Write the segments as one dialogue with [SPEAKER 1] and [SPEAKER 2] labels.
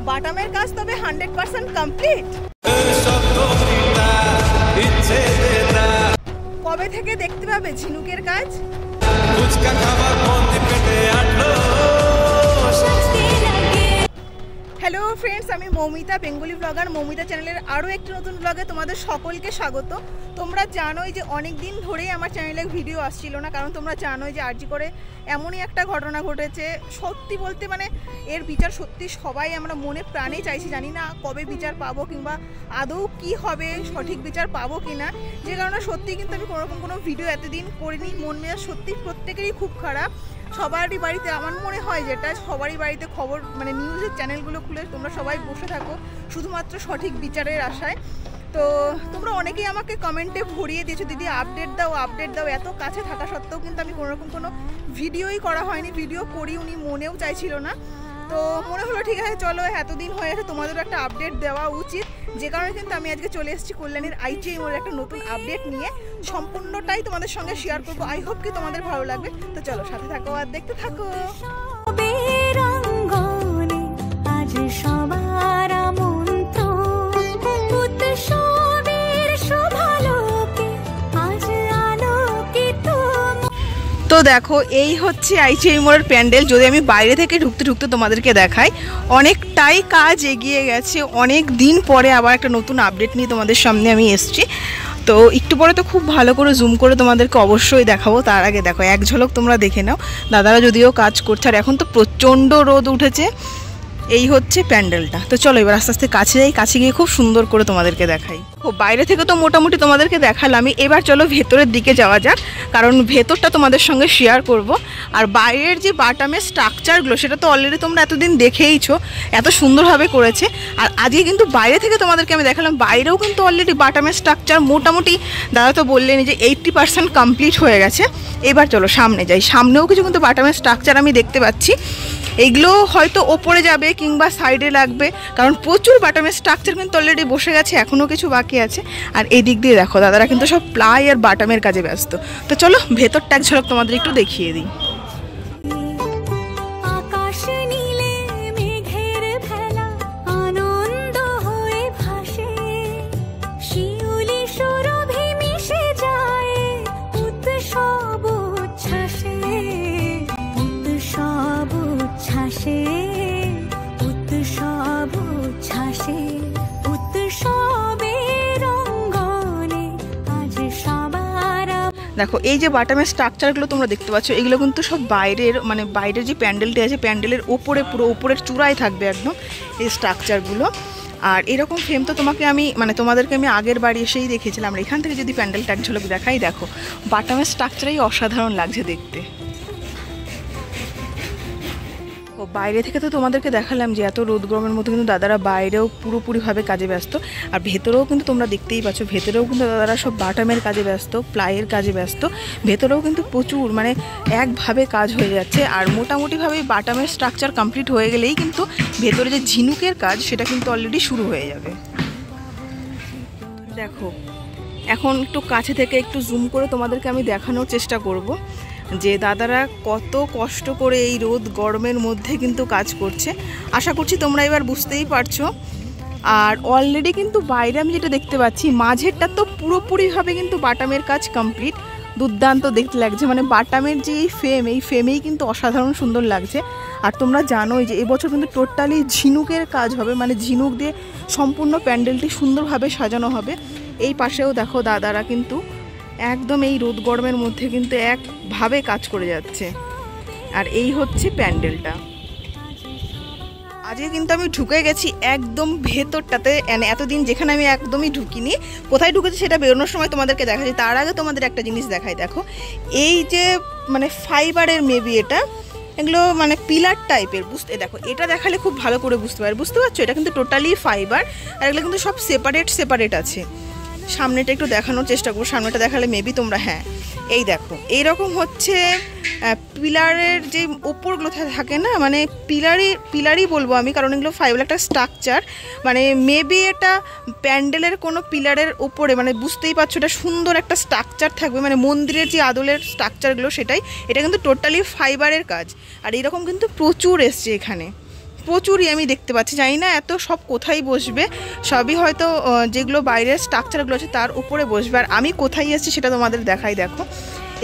[SPEAKER 1] বাটামের কাজ তবে 100% কমপ্লিট। কবে থেকে দেখতে পাবে ঝিনুকের কাজ? হ্যালো ফ্রেন্ডস, আমি মৌমিতা, বেঙ্গলি ব্লগার। মৌমিতা চ্যানেলের আরও একটি নতুন ব্লগে তোমাদের সকলকে স্বাগত। তোমরা জানোই যে অনেক দিন ধরেই আমার চ্যানেলে ভিডিও আসছিল না, কারণ তোমরা জানোই যে আরজি করে এমনই একটা ঘটনা ঘটেছে। সত্যি বলতে মানে এর বিচার সত্যি সবাই আমরা মনে প্রাণে চাইছি, জানি না কবে বিচার পাবো কিংবা আদৌ কি হবে, সঠিক বিচার পাবো কি না। যে কারণে সত্যি কিন্তু আমি কোনোরকম কোনো ভিডিও এতদিন করিনি। মন মেজাজ সত্যি প্রত্যেকেরই খুব খারাপ। সবারই বাড়িতে আমার মনে হয় যেটা সবারই বাড়িতে খবর মানে নিউজের চ্যানেলগুলো খুলে তোমরা সবাই বসে থাকো শুধুমাত্র সঠিক বিচারের আশায়। তো তোমরা অনেকেই আমাকে কমেন্টে ভরিয়ে দিয়েছো, দিদি আপডেট দাও আপডেট দাও। এত কাছে থাকা সত্ত্বেও কিন্তু আমি কোনোরকম কোনো ভিডিওই করা হয়নি, ভিডিও করি উনি মনেও চাইছিল না। তো মনে হলো ঠিক আছে চলো, এতদিন হয়ে গেছে তোমাদেরও একটা আপডেট দেওয়া উচিত। যে কারণে কিন্তু আমি আজকে চলে এসেছি কল্যাণীর ITI মোড়ের একটা নতুন আপডেট নিয়ে। সম্পূর্ণটাই তোমাদের সঙ্গে শেয়ার করবো। আই হোপ কি তোমাদের ভালো লাগবে। তো চলো সাথে থাকো আর দেখতে থাকো। তো দেখো এই হচ্ছে ITI মোড়ের প্যান্ডেল। যদি আমি বাইরে থেকে ঢুকতে ঢুকতে তোমাদেরকে দেখাই, অনেকটাই কাজ এগিয়ে গেছে। অনেক দিন পরে আবার একটা নতুন আপডেট নিয়ে তোমাদের সামনে আমি এসেছি। তো একটু পরে তো খুব ভালো করে জুম করে তোমাদেরকে অবশ্যই দেখাবো। তার আগে দেখো এক ঝলক তোমরা দেখে নাও। দাদারা যদিও কাজ করছে, আর এখন তো প্রচণ্ড রোদ উঠেছে। এই হচ্ছে প্যান্ডেলটা। তো চলো এবার আস্তে আস্তে কাছে যাই, কাছে গিয়ে খুব সুন্দর করে তোমাদেরকে দেখাই। ও বাইরে থেকে তো মোটামুটি তোমাদেরকে দেখালামই, এবার চলো ভেতরের দিকে যাওয়া যাক, কারণ ভেতরটা তোমাদের সঙ্গে শেয়ার করব। আর বাইরের যে বাটামের স্ট্রাকচারগুলো সেটা তো অলরেডি তোমরা এতদিন দেখেইছো, এত সুন্দরভাবে করেছে। আর আজকে কিন্তু বাইরে থেকে তোমাদেরকে আমি দেখালাম, বাইরেও কিন্তু অলরেডি বাটামের স্ট্রাকচার মোটামুটি দাদা তো বললেন যে 80% কমপ্লিট হয়ে গেছে। এবার চলো সামনে যাই। সামনেও কিছু কিন্তু বাটামের স্ট্রাকচার আমি দেখতে পাচ্ছি। এইগুলো হয়তো ওপরে যাবে কিংবা সাইডে লাগবে, কারণ প্রচুর বাটামের স্ট্রাকচার কিন্তু অলরেডি বসে গেছে, এখনও কিছু বাকি আছে। আর এই দিক দিয়ে দেখো দাদারা কিন্তু সব প্লাই আর বাটামের কাজে ব্যস্ত। তো চলো ভেতরটা এক ঝলক তোমাদের একটু দেখিয়ে দিই। দেখো এই যে বাটামের স্ট্রাকচারগুলো তোমরা দেখতে পাচ্ছ, এগুলো কিন্তু সব বাইরের মানে বাইরের যে প্যান্ডেলটি আছে প্যান্ডেলের ওপরে পুরো ওপরের চূড়ায় থাকবে একদম এই স্ট্রাকচারগুলো। আর এরকম ফ্রেম তো তোমাদেরকে আমি আগের বাড়ি এসেই দেখেছিলাম। আর এখান থেকে যদি প্যান্ডেলটা এক ঝলক দেখাই, দেখো বাটামের স্ট্রাকচারই অসাধারণ লাগছে দেখতে। ও বাইরে থেকে তো তোমাদেরকে দেখালাম যে এত রোদ গরমের মধ্যে কিন্তু দাদারা বাইরেও পুরোপুরিভাবে কাজে ব্যস্ত। আর ভেতরেও কিন্তু তোমরা দেখতেই পাচ্ছ, ভেতরেও কিন্তু দাদারা সব বাটামের কাজে ব্যস্ত, প্লাইয়ের কাজে ব্যস্ত। ভেতরেও কিন্তু প্রচুর মানে একভাবে কাজ হয়ে যাচ্ছে। আর মোটামুটিভাবে বাটামের স্ট্রাকচার কমপ্লিট হয়ে গেলেই কিন্তু ভেতরে যে ঝিনুকের কাজ সেটা কিন্তু অলরেডি শুরু হয়ে যাবে। দেখো এখন একটু কাছে থেকে একটু জুম করে তোমাদেরকে আমি দেখানোর চেষ্টা করব যে দাদারা কত কষ্ট করে এই রোদ গরমের মধ্যে কিন্তু কাজ করছে। আশা করছি তোমরা এবার বুঝতেই পারছো। আর অলরেডি কিন্তু বাইরে আমি যেটা দেখতে পাচ্ছি, মাঝেরটা তো পুরোপুরিভাবে কিন্তু বাটামের কাজ কমপ্লিট। দুর্দান্ত দেখতে লাগছে, মানে বাটামের যে এই ফ্রেমেই কিন্তু অসাধারণ সুন্দর লাগছে। আর তোমরা জানোই যে এবছর কিন্তু টোটালি ঝিনুকের কাজ হবে, মানে ঝিনুক দিয়ে সম্পূর্ণ প্যান্ডেলটি সুন্দরভাবে সাজানো হবে। এই পাশেও দেখো দাদারা কিন্তু একদম এই রোদ গরমের মধ্যে কিন্তু একভাবে কাজ করে যাচ্ছে। আর এই হচ্ছে প্যান্ডেলটা। আজকে কিন্তু আমি ঢুকে গেছি একদম ভেতরটাতে। এতদিন যেখানে আমি একদমই ঢুকিনি, কোথায় ঢুকেছি সেটা বেরোনোর সময় তোমাদেরকে দেখাচ্ছি। তার আগে তোমাদের একটা জিনিস দেখাই। দেখো এই যে মানে ফাইবারের মেবি এটা, এগুলো মানে পিলার টাইপের বুঝতে, দেখো এটা দেখালে খুব ভালো করে বুঝতে পারছো। এটা কিন্তু টোটালি ফাইবার, আর এগুলো কিন্তু সব সেপারেট আছে। সামনেটা একটু দেখানোর চেষ্টা করবো, সামনেটা দেখালে মেবি তোমরা, হ্যাঁ এই দেখো এইরকম হচ্ছে পিলারের যে ওপরগুলো থাকে না, মানে পিলারই বলবো আমি, কারণ এগুলো ফাইবার একটা স্ট্রাকচার। মানে মেবি এটা প্যান্ডেলের কোনো পিলারের ওপরে, মানে বুঝতেই পারছো এটা সুন্দর একটা স্ট্রাকচার থাকবে, মানে মন্দিরের যে আদলের স্ট্রাকচারগুলো সেটাই। এটা কিন্তু টোটালি ফাইবারের কাজ। আর এরকম কিন্তু প্রচুর এসছে এখানে, প্রচুরই আমি দেখতে পাচ্ছি, জানি না এত সব কোথায় বসবে, সবই হয়তো যেগুলো বাইরের স্ট্রাকচারগুলো আছে তার উপরে বসবে। আর আমি কোথায় এসেছি সেটা তোমাদের দেখাই। দেখো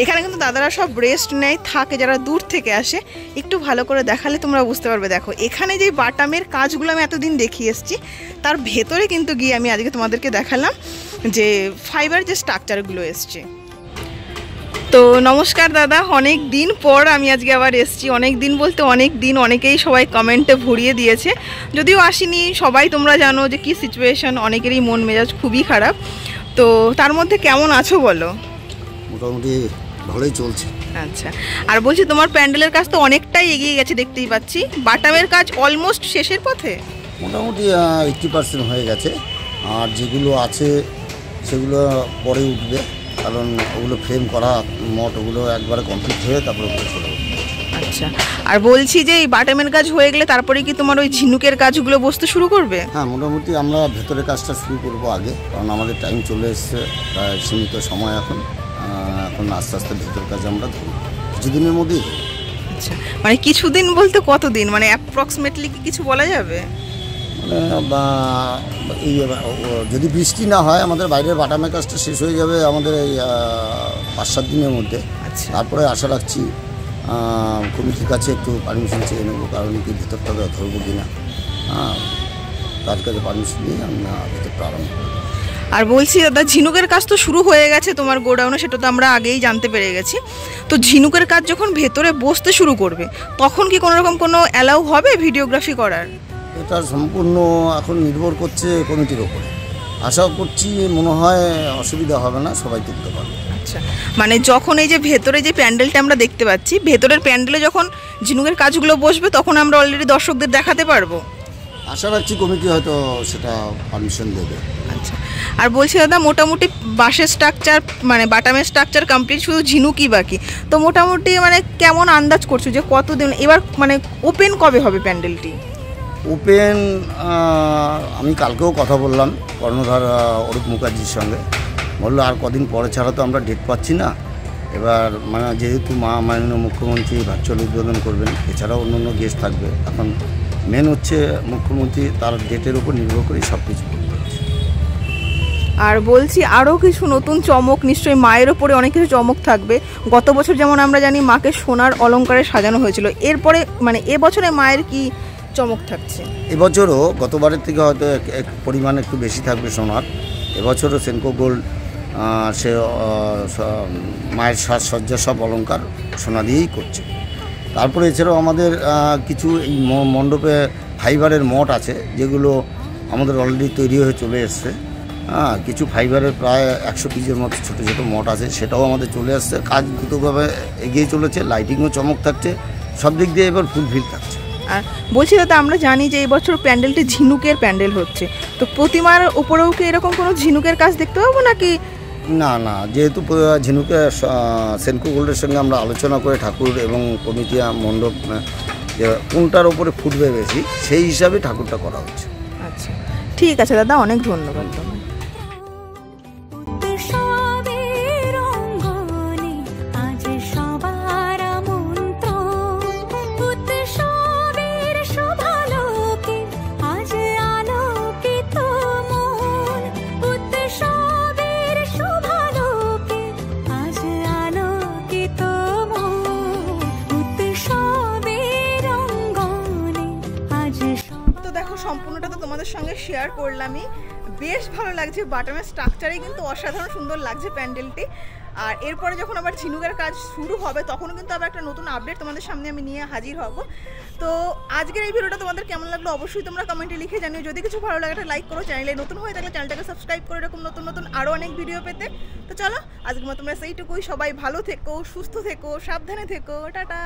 [SPEAKER 1] এখানে কিন্তু দাদারা সব রেস্ট নেয়, থাকে, যারা দূর থেকে আসে। একটু ভালো করে দেখালে তোমরা বুঝতে পারবে। দেখো এখানে যে বাটামের কাজগুলো আমি এতদিন দেখিয়ে এসেছি তার ভেতরে কিন্তু গিয়ে আমি আজকে তোমাদেরকে দেখালাম যে ফাইবার যে স্ট্রাকচারগুলো এসছে। তো নমস্কার দাদা, অনেক দিন পর আমি আজকে আবার এসেছি। অনেক দিন বলতে অনেক দিন, অনেকেই সবাই কমেন্টে ভরিয়ে দিয়েছে, যদিও আসিনি। সবাই তোমরা জানো যে কী সিচুয়েশন, অনেকেরই মন মেজাজ খুবই খারাপ। তো তার মধ্যে কেমন আছো বলো?
[SPEAKER 2] মোটামুটি ভালোই চলছে।
[SPEAKER 1] আচ্ছা, আর বলছি তোমার প্যান্ডেলের কাজ তো অনেকটাই এগিয়ে গেছে দেখতেই পাচ্ছি, বাটামের কাজ অলমোস্ট শেষের পথে।
[SPEAKER 2] মোটামুটি 80% হয়ে গেছে, আর যেগুলো আছে সেগুলো পরে উঠবে, কারণ ওগুলো ফ্রেম করা মঠ ওগুলো একবারে কমপ্লিট হয়ে তারপরে চলে উঠবে।
[SPEAKER 1] আচ্ছা, আর বলছি যে এই বাটামের কাজ হয়ে গেলে তারপরে কি তোমার ওই ঝিনুকের কাজগুলো বসতে শুরু করবে?
[SPEAKER 2] হ্যাঁ, মোটামুটি আমরা ভেতরের কাজটা শুরু করব আগে, কারণ আমাদের টাইম চলে এসছে, প্রায় সীমিত সময় এখন আস্তে আস্তে ভেতরের কাজ আমরা ধরব কিছুদিনের মধ্যেই।
[SPEAKER 1] আচ্ছা, মানে কিছুদিন বলতে কতদিন, মানে অ্যাপ্রক্সিমেটলি কি কিছু বলা যাবে?
[SPEAKER 2] বা এই যদি বৃষ্টি না হয় আমাদের বাইরের বাটামের কাজটা শেষ হয়ে যাবে আমাদের এই 5-7 দিনের মধ্যে।
[SPEAKER 1] আচ্ছা,
[SPEAKER 2] তারপরে আশা রাখছি কমিটির কাছে একটু পারমিশন চেয়ে নেবো, কারণ কি ভিতরটা ধরবো কিনা, তার কাছে পারমিশন নিয়ে আমরা ভিতরটা আরম্ভ করবো।
[SPEAKER 1] আর বলছি দাদা, ঝিনুকের কাজ তো শুরু হয়ে গেছে তোমার গোডাউনে, সেটা তো আমরা আগেই জানতে পেরে গেছি। তো ঝিনুকের কাজ যখন ভেতরে বসতে শুরু করবে তখন কি কোনো রকম কোনো অ্যালাউ হবে ভিডিওগ্রাফি করার?
[SPEAKER 2] এটা সম্পূর্ণ এখন নির্ভর করছে কমিটির ওপরে। আশা করছি মনে হয় অসুবিধা হবে না, সবাই তুলতে পারবে।
[SPEAKER 1] আচ্ছা, মানে যখন এই যে ভেতরে যে প্যান্ডেলটা আমরা দেখতে পাচ্ছি, ভেতরের প্যান্ডেলে যখন ঝিনুকের কাজগুলো বসবে তখন আমরা অলরেডি দর্শকদের দেখাতে পারবো।
[SPEAKER 2] আশা রাখছি কমিটি হয়তো সেটা পারমিশন দেবে।
[SPEAKER 1] আচ্ছা, আর বলছি দাদা, মোটামুটি বাঁশের স্ট্রাকচার মানে বাটামের স্ট্রাকচার কমপ্লিট, শুধু ঝিনুকই বাকি। তো মোটামুটি মানে কেমন আন্দাজ করছো যে কতদিন এবার মানে ওপেন কবে হবে প্যান্ডেলটি?
[SPEAKER 2] ওপেন আমি কালকেও কথা বললাম কর্ণধার অরূপ মুখার্জির সঙ্গে, বললো আর কদিন পরে ছাড়া তো আমরা ডেট পাচ্ছি না। এবার মানে যেহেতু মাননীয় মুখ্যমন্ত্রী ভার্চুয়াল উদ্বোধন করবেন, এছাড়াও অন্য গেস্ট থাকবে, এখন মেন হচ্ছে মুখ্যমন্ত্রী, তার ডেটের উপর নির্ভর করে সব কিছু করতে হচ্ছে।
[SPEAKER 1] আর বলছি আরও কিছু নতুন চমক নিশ্চয়ই মায়ের ওপরে অনেক কিছু চমক থাকবে। গত বছর যেমন আমরা জানি মাকে সোনার অলংকারে সাজানো হয়েছিল, এরপরে মানে এবছরে মায়ের কি চমক থাকছে?
[SPEAKER 2] এবছরও গতবারের থেকে হয়তো এক পরিমাণ একটু বেশি থাকবে সোনার। এবছরও সেনকো গোল্ড সে মায়ের সাজসজ্জা সব অলংকার সোনা দিয়েই করছে। তারপরে এছাড়াও আমাদের কিছু এই মণ্ডপে ফাইবারের মঠ আছে, যেগুলো আমাদের অলরেডি তৈরি হয়ে চলে এসছে। কিছু ফাইবারের প্রায় 100 পিসের মতো ছোটো ছোটো মঠ আছে, সেটাও আমাদের চলে আসছে। কাজ দ্রুতভাবে এগিয়ে চলেছে, লাইটিংও চমক থাকছে, সব দিক দিয়ে এবার ফুলফিল থাকছে।
[SPEAKER 1] আর বলছি দাদা, আমরা জানি যে এই বছর প্যান্ডেলটি ঝিনুকের প্যান্ডেল হচ্ছে, তো প্রতিমার উপরেও কি এরকম কোনো ঝিনুকের কাজ দেখতে পাবো নাকি?
[SPEAKER 2] না না, যেহেতু ঝিনুকের সেনকো গোল্ডের সঙ্গে আমরা আলোচনা করে ঠাকুর এবং কমিটি মণ্ডপ কোনটার ওপরে ফুটবে বেশি, সেই হিসাবে ঠাকুরটা করা হচ্ছে।
[SPEAKER 1] আচ্ছা, ঠিক আছে দাদা, অনেক ধন্যবাদ। সম্পূর্ণটা তো তোমাদের সঙ্গে শেয়ার করলামই, বেশ ভালো লাগছে। বাটামের স্ট্রাকচারে কিন্তু অসাধারণ সুন্দর লাগছে প্যান্ডেলটি। আর এরপরে যখন আবার ঝিনুকের কাজ শুরু হবে তখনও কিন্তু আবার একটা নতুন আপডেট তোমাদের সামনে আমি নিয়ে হাজির হব। তো আজকের এই ভিডিওটা তোমাদের কেমন লাগলো অবশ্যই তোমরা কমেন্টে লিখে জানিও। যদি কিছু ভালো লাগে একটা লাইক করো, চ্যানেলে নতুন হয়ে থাকলে চ্যানেলটাকে সাবস্ক্রাইব করে এরকম নতুন নতুন আরও অনেক ভিডিও পেতে। তো চলো আজকের মতো তোমরা সেইটুকুই, সবাই ভালো থেকো, সুস্থ থেকো, সাবধানে থেকো, টাটা।